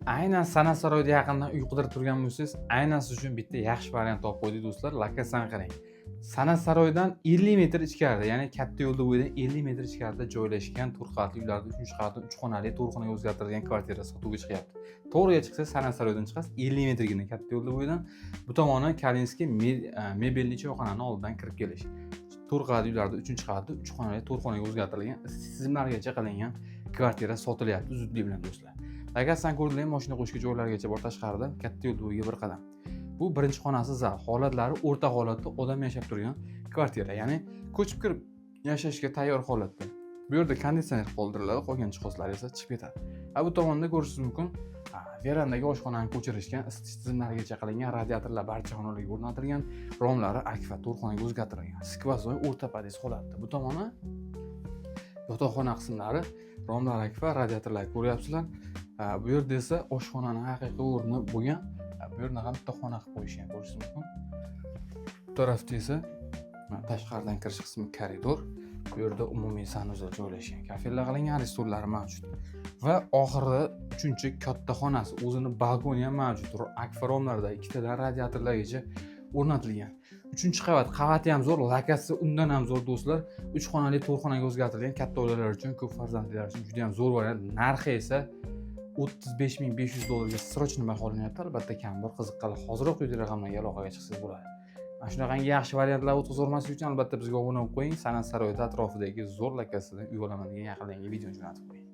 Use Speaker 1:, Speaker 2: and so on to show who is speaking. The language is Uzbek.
Speaker 1: Aynan San'at saroyida yaqindan uy qidirib turgan bo'lsangiz, aynan siz uchun bitta yaxshi variant topib qo'ydik do'stlar. Lokatsiyani qarang. San'at saroyidan 50 metr ichkarida, ya'ni katta yo'lda bo'yidan 50 metr ichkarida joylashgan to'rt qavatli uylarda 3 qavatli 3 xonali to'rt xonaga o'zgartirilgan kvartira sotuvga chiqyapti. To'g'riga chiqsangiz San'at saroyidan chiqasiz, 50 metrgina katta yo'lda bo'yidan bu tomoni Kalinskiy mebelli choyxonani oldidan kirib kelish. To'rt qavatli uylarda 3-qavatli 3 xonali to'rt xonaga o'zgartirilgan tizimlargacha qilingan kvartira sotilyapti zudlik bilan do'stlar. Lokatsiyani ko'rdinglarmi, mashina qo'yishga joylargacha bor tashqarida, katta yo'l bo'yiga bir qadam. Bu birinchi xonasi zal, holatlari o'rta holatda odam yashab turgan kvartira, ya'ni ko'chib kirib yashashga tayyor holatda. Bu yerda konditsioner qoldiriladi, qolgan jihozlar esa chiqib ketadi. Bu tomonda ko'rishingiz mumkin, verandaga oshxonani ko'chirishgan, isitish tizimlarigacha qilingan, radiatorlar barcha xonalarga o'rnatilgan, romlari akfa to'rt xonaga o'zgartirilgan. Skvozoy o'rta podez holatda. Bu tomoni yotoqxona qismlari, romlar akfa, radiatorlar ko'ryapsizlar. Bu yerda esa oshxonaning haqiqiy o'rni bo'lgan. Bu yerda ham bitta xona qilib qo'yishgan, ko'rishingiz mumkin. Bu tarafda esa tashqaridan kirish qismi koridor. Bu yerda umumiy sanuzel joylashgan. Kafellar qilingan, restoranlar mavjud. Va oxirida 3-chi katta xonasi, o'zining balkoni ham mavjud. Akfa romlarda ikkitadan radiatorlargacha o'rnatilgan. 3-qavat, qavati ham zo'r, lokatsiya undan ham zo'r do'stlar. 3 xonali to'rt xonaga o'zgartirilgan, katta oilalar uchun, ko'p farzandlilar uchun juda ham zo'r variant. Narxi esa $35,500 srochniy baholanyapti. Albatta kam bor, qiziqqanlar hoziroq quyidagi raqamlarga aloqaga chiqsangiz bo'ladi. Mana shunaqangi yaxshi variantlar o'tkazolmaslik uchun albatta bizga obuna bo'lib qo'ying. San'at saroyi atrofidagi zo'r lokatsiyada uy olaman degan yaqindagi videoni jo'natib qo'ying.